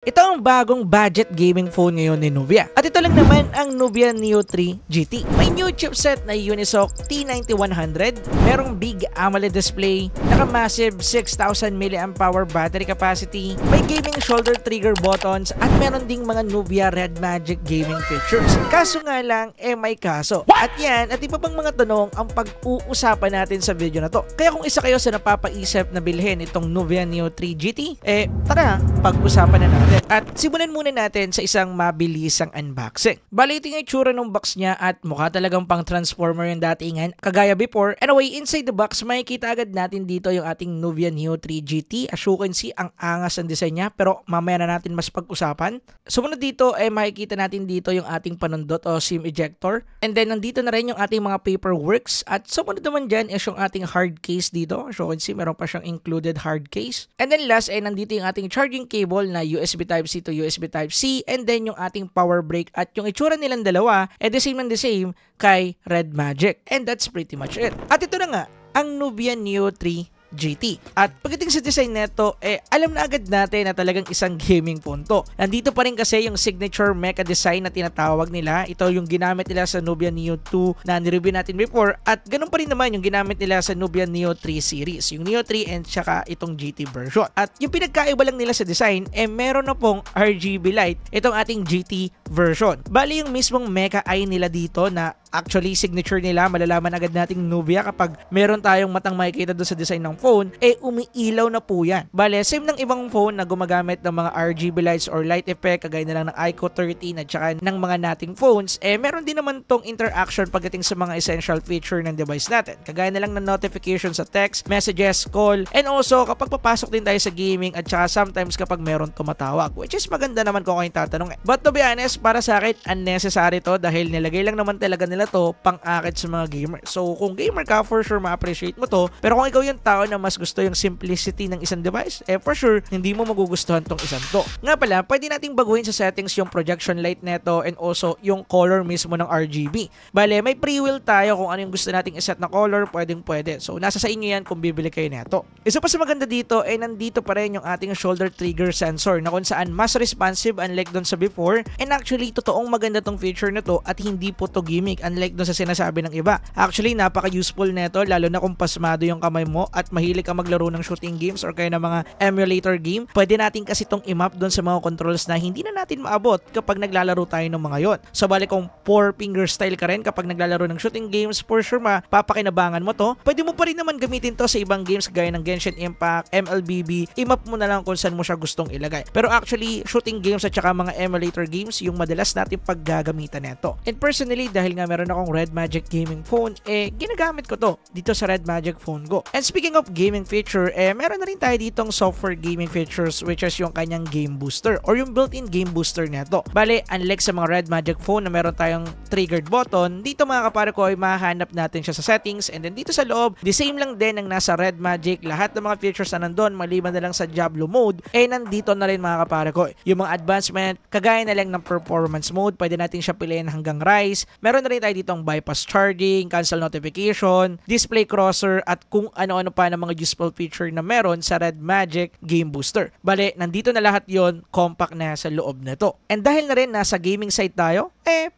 Ito ang bagong budget gaming phone ngayon ni Nubia. At ito lang naman ang Nubia Neo 3 GT. May new chipset na Unisoc T9100, merong big AMOLED display, naka-massive 6,000 mAh battery capacity, may gaming shoulder trigger buttons, at meron ding mga Nubia Red Magic gaming features. Kaso nga lang, may kaso. At yan, at iba pang mga tanong ang pag-uusapan natin sa video na to. Kaya kung isa kayo sa napapaisip na bilhin itong Nubia Neo 3 GT, tara, pag-usapan na natin. At simulan muna natin sa isang mabilisang unboxing. Bali, ito yung itsura ng box niya at mukha talagang pang transformer yung datingan, kagaya before. Anyway, inside the box, makikita agad natin dito yung ating Nubia Neo 3 GT. As you can see, ang angas ng design niya, pero mamaya na natin mas pag-usapan. Sumunod dito, makikita natin dito yung ating panundot o SIM ejector. And then, nandito na rin yung ating mga paperworks. At sumunod naman dyan is yung ating hard case dito. As you can see, meron pa siyang included hard case. And then last, nandito yung ating charging cable na USB Type-C to USB Type-C, and then yung ating power brick, at yung itsura nilang dalawa the same and the same kay Red Magic. And that's pretty much it. At ito na nga, ang Nubia Neo 3 GT. At pagdating sa design neto, alam na agad natin na talagang isang gaming phone to. Nandito pa rin kasi yung signature mecha design na tinatawag nila. Ito yung ginamit nila sa Nubia Neo 2 na nireview natin before, at ganun pa rin naman yung ginamit nila sa Nubia Neo 3 series, yung Neo 3 and saka itong GT version. At yung pinagkaiba lang nila sa design, meron na pong RGB light itong ating GT version. Bali, yung mismong mecha eye nila dito na actually signature nila, malalaman agad nating Nubia kapag meron tayong matang makikita doon sa design ng phone, umiilaw na po yan. Bale, same ng ibang phone na gumagamit ng mga RGB lights or light effect, kagaya na lang ng iQOO 13 at saka ng mga nating phones, meron din naman tong interaction pagdating sa mga essential feature ng device natin. Kagaya na lang ng notification sa text, messages, call, and also kapag papasok din tayo sa gaming, at saka sometimes kapag meron tumatawag, which is maganda naman kung kayong tatanong. But to be honest, para sa akin, unnecessary to dahil nilagay lang naman talaga nila to pang-akit sa mga gamer. So, kung gamer ka, for sure ma-appreciate mo to. Pero kung ikaw yung tao na mas gusto yung simplicity ng isang device, for sure, hindi mo magugustuhan tong isang to. Nga pala, pwede nating baguhin sa settings yung projection light neto and also yung color mismo ng RGB. Bale, may pre-will tayo kung ano yung gusto nating iset na color, pwede. So, nasa sa inyo yan kung bibili kayo neto. Isa pa sa maganda dito, nandito pa rin yung ating shoulder trigger sensor na kung saan mas responsive unlike dun sa before. And actually, totoong maganda tong feature na to at hindi po to gimmick unlike dun sa sinasabi ng iba. Actually, napaka-useful neto lalo na kung pasmado yung kamay mo at mahilig ka maglaro ng shooting games or kaya ng mga emulator game. Pwede natin kasi itong i-map dun sa mga controls na hindi na natin maabot kapag naglalaro tayo ng mga yon. So, bali kung 4-finger style ka rin kapag naglalaro ng shooting games, for sure papakinabangan mo to. Pwede mo pa rin naman gamitin to sa ibang games gaya ng Genshin Impact, MLBB. I-map mo na lang kung saan mo siya gustong ilagay. Pero actually, shooting games at saka mga emulator games yung madalas natin paggagamitan neto. And personally, dahil nga meron akong Red Magic gaming phone, ginagamit ko to dito sa Red Magic phone ko. And speaking of gaming feature, meron na rin tayo ditong software gaming features, which is yung kanyang game booster or yung built-in game booster neto. Bale, unlike sa mga Red Magic phone na meron tayong triggered button, dito mga kapare ko ay mahanap natin siya sa settings, and then dito sa loob, the same lang din ang nasa Red Magic. Lahat ng mga features na nandun, maliban na lang sa Diablo mode, nandito na rin mga kapare ko. Yung mga advancement, kagaya na lang ng performance mode, pwede natin siya piliin hanggang rise. Meron na rin tayo ditong bypass charging, cancel notification, display crosser, at kung ano-ano pa ng mga useful feature na meron sa Red Magic Game Booster. Bale, nandito na lahat yon, compact na sa loob na to. And dahil na rin nasa gaming side tayo,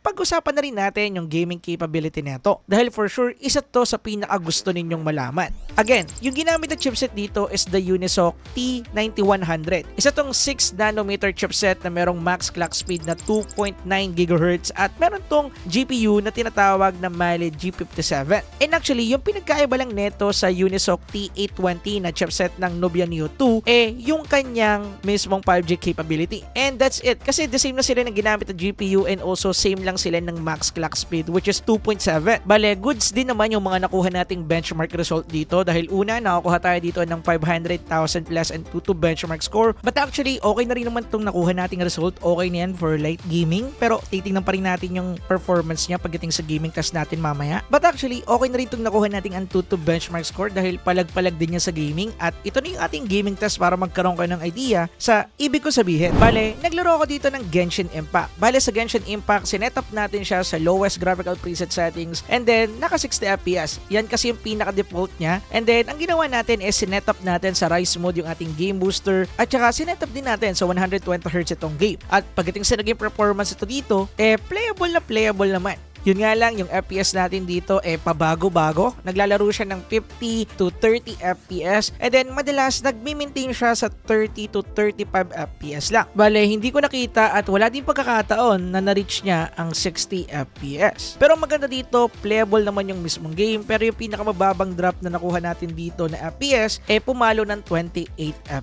pag-usapan na rin natin yung gaming capability neto. Dahil for sure, isa to sa pinaka-gusto ninyong malaman. Again, yung ginamit na chipset dito is the Unisoc T9100. Isa tong 6nm chipset na merong max clock speed na 2.9 GHz at meron tong GPU na tinatawag na Mali G57. And actually, yung pinagkaiba lang neto sa Unisoc T820 na chipset ng Nubia Neo 2, yung kanyang mismong 5G capability. And that's it. Kasi the same na sila ng ginamit na GPU and also same lang sila ng max clock speed, which is 2.7. Bale, goods din naman yung mga nakuha nating benchmark result dito dahil una, nakakuha tayo dito ng 500,000 plus and 2 benchmark score. But actually, okay na rin naman itong nakuha nating result. Okay na yan for light gaming. Pero titingnan pa rin natin yung performance niya pagdating sa gaming test natin mamaya. But actually, okay na rin itong nakuha nating ang 2 benchmark score dahil palag palag-palag din niya sa gaming at ito na yung ating gaming test para magkaroon kayo ng idea sa ibig ko sabihin. Bale, naglaro ako dito ng Genshin Impact. Bale, sa Genshin Impact, sinetup natin siya sa lowest graphical preset settings and then naka 60 FPS. Yan kasi yung pinaka-default niya. And then, ang ginawa natin is sinetup natin sa Rise mode yung ating game booster at saka sinetup din natin sa 120Hz itong game. At pagdating sa naging performance ito dito, playable naman. Yun nga lang, yung FPS natin dito pabago-bago. Naglalaro siya ng 50 to 30 FPS and then madalas nagmi-maintain siya sa 30 to 35 FPS lang. Bale, hindi ko nakita at wala din pagkakataon na na-reach niya ang 60 FPS. Pero maganda dito, playable naman yung mismong game pero yung pinakamababang drop na nakuha natin dito na FPS pumalo ng 28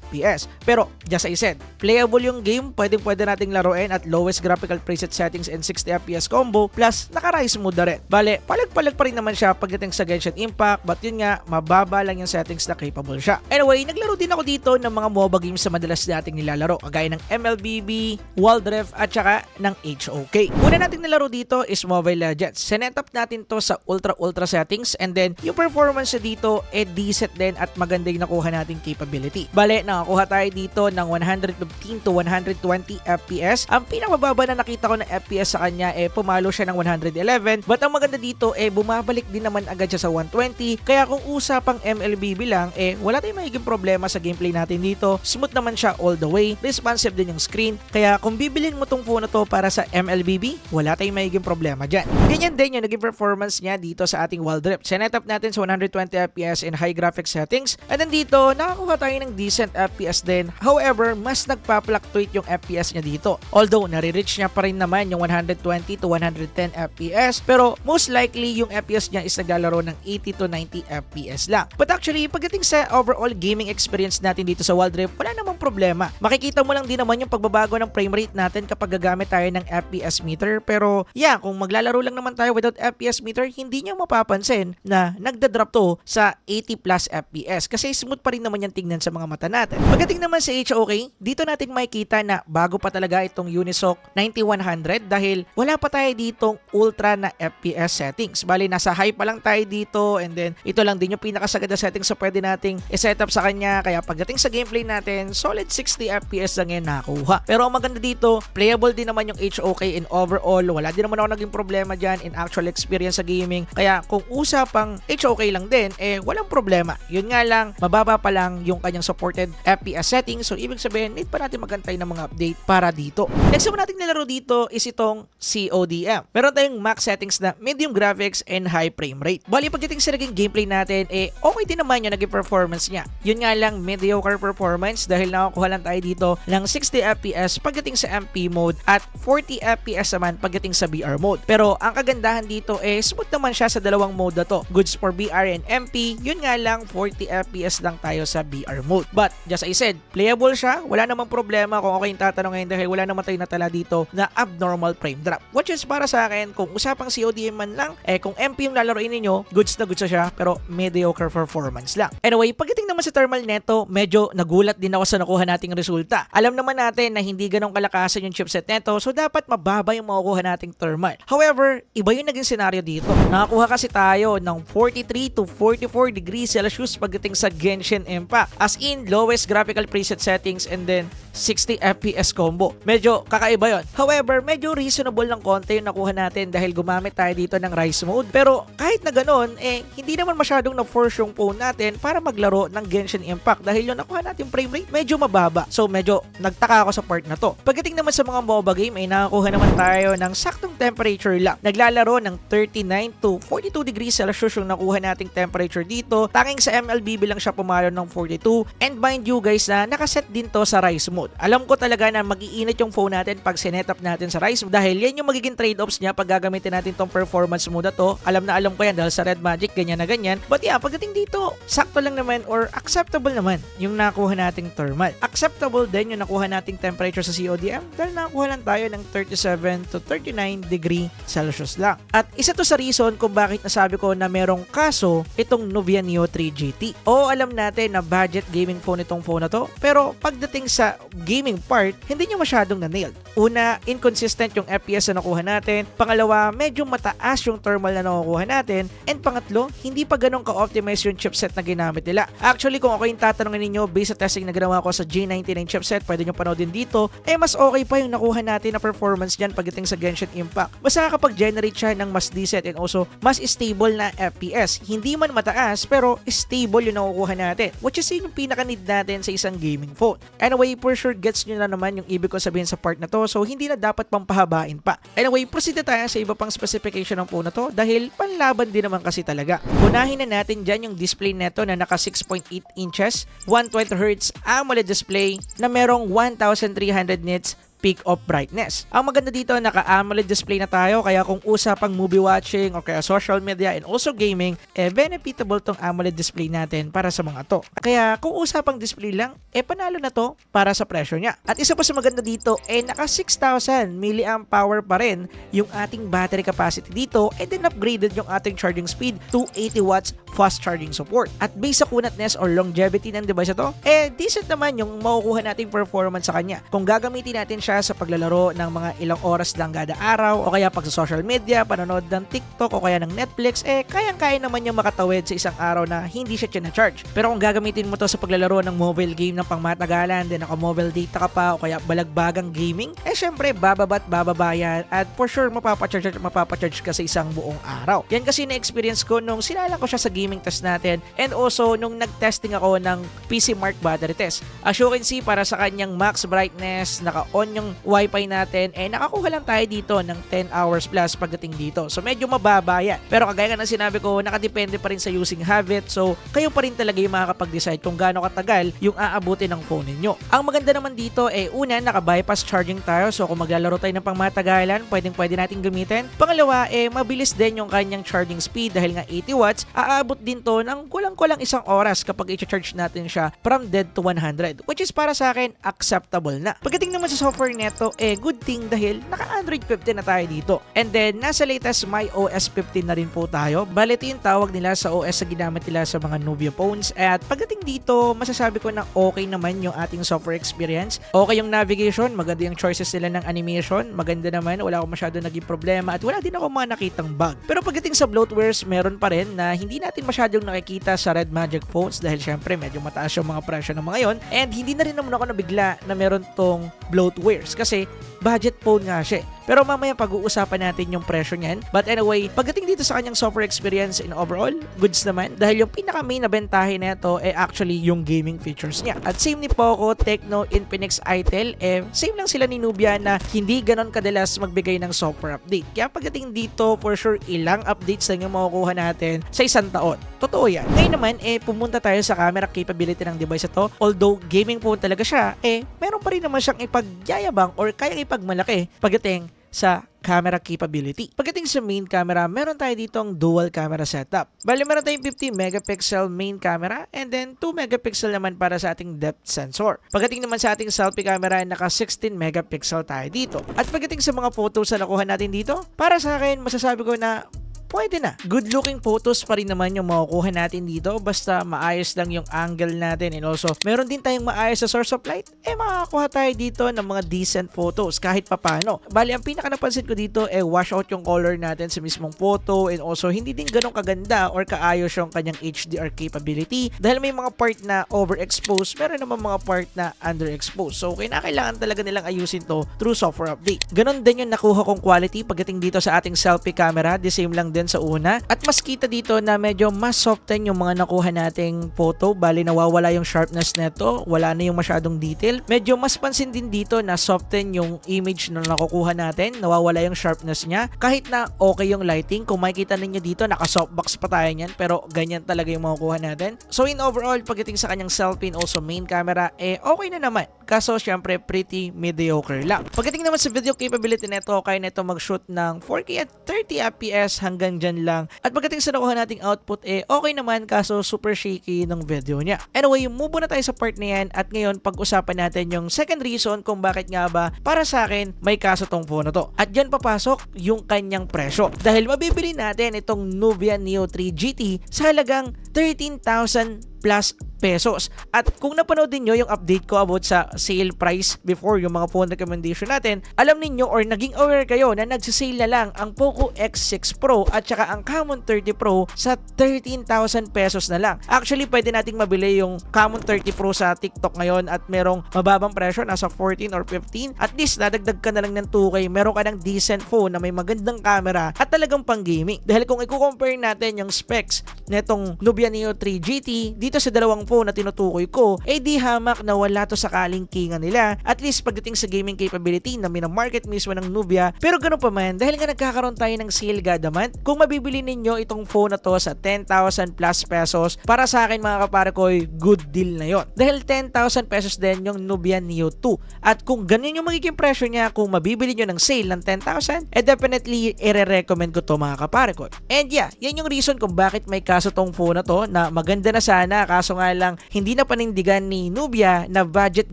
FPS. Pero, just I said, playable yung game, pwede nating laruin at lowest graphical preset settings and 60 FPS combo plus naka-rise mode na rin. Bale, palag-palag pa rin naman siya pagdating sa Genshin Impact but yun nga, mababa lang yung settings na capable siya. Anyway, naglaro din ako dito ng mga MOBA games sa madalas nating nilalaro kagaya ng MLBB, Wild Rift at saka ng HOK. Una nating nilaro dito is Mobile Legends. Sinetup natin to sa ultra settings and then yung performance dito decent din at maganda yung nakuha nating capability. Bale, nakakuha tayo dito ng 115 to 120 FPS. Ang pinakababa na nakita ko na FPS sa kanya pumalo siya ng 111 but ang maganda dito bumabalik din naman agad siya sa 120 kaya kung usapang MLBB lang wala tayong magiging problema sa gameplay natin dito. Smooth naman siya all the way, responsive din yung screen kaya kung bibilin mo tong phone na to para sa MLBB wala tayong magiging problema dyan. Ganyan din yung naging performance niya dito sa ating Wild Rift. Sinetup natin sa 120 FPS in high graphic settings and then dito nakakuha tayo ng decent FPS din. However, mas nagpa-fluctuate yung FPS niya dito. Although nare-reach niya pa rin naman yung 120 to 110 FPS pero most likely yung FPS niya is naglalaro ng 80 to 90 FPS lang. But actually, pagdating sa overall gaming experience natin dito sa Wild Rift, wala namang problema. Makikita mo lang din naman yung pagbabago ng frame rate natin kapag gagamit tayo ng FPS meter pero yeah, kung maglalaro lang naman tayo without FPS meter, hindi niyo mapapansin na nagda-drop to sa 80 plus FPS kasi smooth pa rin naman yung tingnan sa mga mata natin. Pagdating naman sa HOK, dito natin makikita na bago pa talaga itong Unisoc 9100 dahil wala pa tayo ditong ultra na FPS settings. Bali, nasa high pa lang tayo dito and then ito lang din yung pinakasagad na settings sa pwede nating i-setup sa kanya kaya pagdating sa gameplay natin, solid 60 FPS lang yan nakuha. Pero ang maganda dito, playable din naman yung HOK in overall. Wala din naman ako naging problema dyan in actual experience sa gaming. Kaya kung usapang HOK lang din, walang problema. Yun nga lang, mababa pa lang yung kanyang supported FPS settings. So, ibig sabihin, need pa natin magantay ng mga update para dito. Next naman natin nilaro dito is itong CODM. Meron tayong max settings na medium graphics and high frame rate. Bali, pagdating sa naging gameplay natin, okay din naman yung naging performance niya. Yun nga lang, mediocre performance dahil nakakuha lang tayo dito ng 60 FPS pagdating sa MP mode at 40 FPS naman pagdating sa BR mode. Pero ang kagandahan dito smooth naman siya sa dalawang mode na to. Goods for BR and MP, yun nga lang 40 FPS lang tayo sa BR mode. But, just I said, playable siya, wala namang problema kung okay yung tatanungin dahil wala naman tayo natala dito na abnormal frame drop. Which is para sa akin, kung usapang CODM man lang, kung MP yung lalaroin ninyo, goods na goods na siya, pero mediocre performance lang. Anyway, pagdating naman sa thermal neto, medyo nagulat din ako sa nakuha nating resulta. Alam naman natin na hindi ganong kalakasan yung chipset neto, so dapat mababa yung makukuha nating thermal. However, iba yung naging scenario dito. Nakakuha kasi tayo ng 43 to 44 degrees Celsius pagdating sa Genshin Impact. As in, lowest graphical preset settings and then 60 FPS combo. Medyo kakaiba yon. However, medyo reasonable ng konti yung nakuha natin dahil gumamit tayo dito ng Rise mode. Pero kahit na ganon, hindi naman masyadong na-force yung phone natin para maglaro ng Genshin Impact dahil yung nakuha natin frame rate medyo mababa. So medyo nagtaka ako sa part na to. Pagdating naman sa mga MOBA game, nakakuha naman tayo ng saktong temperature lang. Naglalaro ng 39 to 42 degrees Celsius yung nakuha nating temperature dito. Tanging sa MLBB lang siya pumalo ng 42. And mind you guys na nakaset din to sa Rise mode. Alam ko talaga na mag-iinit yung phone natin pag sinetup natin sa Rise mode dahil yan yung magiging trade-offs niya pag gagamitin natin tong performance mode na to. Alam na alam ko yan dahil sa Red Magic, ganyan na ganyan. But yeah, pagdating dito, sakto lang naman or acceptable naman yung nakuha nating thermal. Acceptable din yung nakuha nating temperature sa CODM dahil nakakuha lang tayo ng 37 to 39 degree Celsius lang. At isa to sa reason kung bakit nasabi ko na merong kaso itong Nubia Neo 3 GT. O alam natin na budget gaming phone itong phone na to, pero pagdating sa gaming part, hindi niya masyadong na-nailed. Una, inconsistent yung FPS na nakuha natin. Pangalawa, pangalawa, medyo mataas yung thermal na nakukuha natin. And pangatlo, hindi pa ganun ka-optimize yung chipset na ginamit nila. Actually, kung ako yung tatanungin ninyo based sa testing na ginawa ko sa G99 chipset, pwede nyo panoodin dito, mas okay pa yung nakuha natin na performance dyan pagdating sa Genshin Impact. Basta kapag generate siya ng mas decent and also mas stable na FPS. Hindi man mataas, pero stable yung nakukuha natin. Which is yung pinaka-need natin sa isang gaming phone. Anyway, for sure, gets nyo na naman yung ibig ko sabihin sa part na to, so hindi na dapat pang pahabain pa. Anyway, proceed na tayo sa iba pang specification ng phone na to dahil panlaban din naman kasi talaga. Unahin na natin dyan yung display neto na naka 6.8 inches, 120Hz AMOLED display na merong 1300 nits peak of brightness. Ang maganda dito, naka-AMOLED display na tayo, kaya kung usapang movie watching o kaya social media and also gaming, benefitable tong AMOLED display natin para sa mga to. Kaya kung usapang display lang, panalo na to para sa presyo niya. At isa pa sa maganda dito, naka 6,000 mAh pa rin yung ating battery capacity dito, and then upgraded yung ating charging speed to 80 watts fast charging support. At based sa kunatness or longevity ng device na to, decent naman yung makukuha nating performance sa kanya. Kung gagamitin natin siya sa paglalaro ng mga ilang oras lang kada araw o kaya pag sa social media, panonood ng TikTok o kaya ng Netflix, kayang-kaya naman yung makatawid sa isang araw na hindi siya charge. Pero kung gagamitin mo to sa paglalaro ng mobile game ng pangmatagalan, din naka-mobile data ka pa o kaya balagbagang gaming, syempre bababat bababa yan at for sure mapapacharge ka sa isang buong araw. Yan kasi na-experience ko nung sinalang ko siya sa gaming test natin and also nung nag-testing ako ng PC Mark battery test. As you can see, para sa kanyang max brightness, naka-on yung wifi natin, nakakuha lang tayo dito ng 10 hours plus pagdating dito. So medyo mababa yan. Pero kagaya nga ng sinabi ko, nakadepende pa rin sa using habit. So kayo pa rin talaga yung makakapag-decide kung gaano katagal yung aabutin ng phone ninyo. Ang maganda naman dito, una, naka-bypass charging tayo. So kung maglalaro tayo ng pangmatagalan, pwede natin gamitin. Pangalawa, mabilis din yung kanyang charging speed dahil nga 80 watts, aabot din to ng kulang-kulang isang oras kapag i-charge natin siya from dead to 100. Which is para sa akin, acceptable na. Pagdating naman sa software neto, good thing dahil naka-Android 15 na tayo dito. And then, nasa latest MyOS 15 na rin po tayo. Bale, ito yung tawag nila sa OS sa ginamit nila sa mga Nubia phones. At pagdating dito, masasabi ko na okay naman yung ating software experience. Okay yung navigation, maganda yung choices nila ng animation, maganda naman, wala akong masyado naging problema at wala din ako mga nakitang bug. Pero pagdating sa bloatwares, meron pa rin na hindi natin masyadong nakikita sa Red Magic phones dahil syempre medyo mataas yung mga presyo ng mga yon. And hindi na rin naman ako nabigla na meron tong bloatwares kasi budget phone nga siya. Pero mamaya pag-uusapan natin yung presyo niyan. But anyway, pagdating dito sa kanyang software experience in overall, goods naman. Dahil yung pinaka-main na bentahe nito actually yung gaming features niya. At same ni Poco, Tecno, Infinix, Itel, same lang sila ni Nubia na hindi ganon kadalas magbigay ng software update. Kaya pagdating dito, for sure, ilang updates lang yung makukuha natin sa isang taon. Totoo yan. Ngayon naman, pumunta tayo sa camera capability ng device ito. Although gaming phone talaga siya, meron pa rin naman siyang ipagyayabang or kayang ipagmalaki pagdating sa camera capability. Pagdating sa main camera, meron tayo ditong dual camera setup. Bali, meron tayong 50 megapixel main camera and then 2 megapixel naman para sa ating depth sensor. Pagdating naman sa ating selfie camera, naka 16 megapixel tayo dito. At pagdating sa mga photos na nakuha natin dito, para sa akin, masasabi ko na pwede na. Good looking photos pa rin naman yung makukuha natin dito basta maayos lang yung angle natin and also meron din tayong maayos sa source of light. Makakakuha tayo dito ng mga decent photos kahit papano. Bali, ang pinaka napansin ko dito wash out yung color natin sa mismong photo and also hindi din ganun kaganda or kaayos yung kanyang HDR capability dahil may mga part na overexposed, meron naman mga part na underexposed. So kailangan talaga nilang ayusin to through software update. Ganon din yung nakuha kong quality pagdating dito sa ating selfie camera. The same lang din sa una. At mas kita dito na medyo mas soften yung mga nakuha nating photo. Bali, nawawala yung sharpness neto. Wala na yung masyadong detail. Medyo mas pansin din dito na soften yung image na nakukuha natin. Nawawala yung sharpness niya. Kahit na okay yung lighting. Kung makikita ninyo dito, naka-softbox pa tayo niyan. Pero ganyan talaga yung makukuha natin. So in overall, pagdating sa kanyang selfie and also main camera, okay na naman. Kaso, syempre, pretty mediocre lang. Pagdating naman sa video capability neto, kaya neto mag-shoot ng 4K at 30 FPS hanggang dyan lang. At pagdating sa nakuha nating output, okay naman kaso super shaky ng video niya. Anyway, move na tayo sa part na yan at ngayon pag-usapan natin yung second reason kung bakit nga ba para sa akin may kaso tong phone na to. At dyan papasok yung kanyang presyo. Dahil mabibili natin itong Nubia Neo 3 GT sa halagang 13,999 plus pesos. At kung napanood din nyo yung update ko about sa sale price before yung mga phone recommendation natin, alam ninyo or naging aware kayo na nagsisale na lang ang Poco X6 Pro at saka ang Camon 30 Pro sa 13,000 pesos na lang. Actually, pwede nating mabili yung Camon 30 Pro sa TikTok ngayon at merong mababang presyo, nasa 14 or 15. At least, nadagdag ka na lang ng 2K, meron ka ng decent phone na may magandang camera at talagang pang gaming. Dahil kung i-compare natin yung specs netong Nubia Neo 3 GT dito sa dalawang phone na tinutukoy ko, di hamak na wala to sa kalingkingan nila, at least pagdating sa gaming capability na minamarket mismo ng Nubia. Pero ganun pa man, dahil nga nagkakaroon tayo ng sale kada month, kung mabibili ninyo itong phone na to sa 10,000 plus pesos, para sa akin mga kapare ko, good deal na yon. Dahil 10,000 pesos din yung Nubia Neo 2. At kung ganun yung magiging presyo niya, kung mabibili nyo ng sale ng 10,000, definitely i-recommend ko to mga kapare ko. And yeah, yan yung reason kung bakit may kaso tong phone na to, na maganda na sana, kaso nga lang hindi na panindigan ni Nubia na budget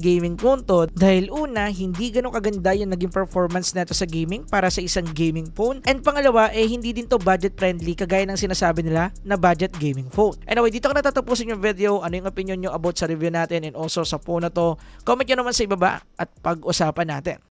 gaming phone to, dahil una, hindi ganun kaganda yung naging performance neto sa gaming para sa isang gaming phone, and pangalawa, hindi din to budget friendly kagaya ng sinasabi nila na budget gaming phone. Anyway, dito ko natatapusin yung video. Ano yung opinion nyo about sa review natin and also sa phone na to? Comment nyo naman sa ibaba at pag-usapan natin.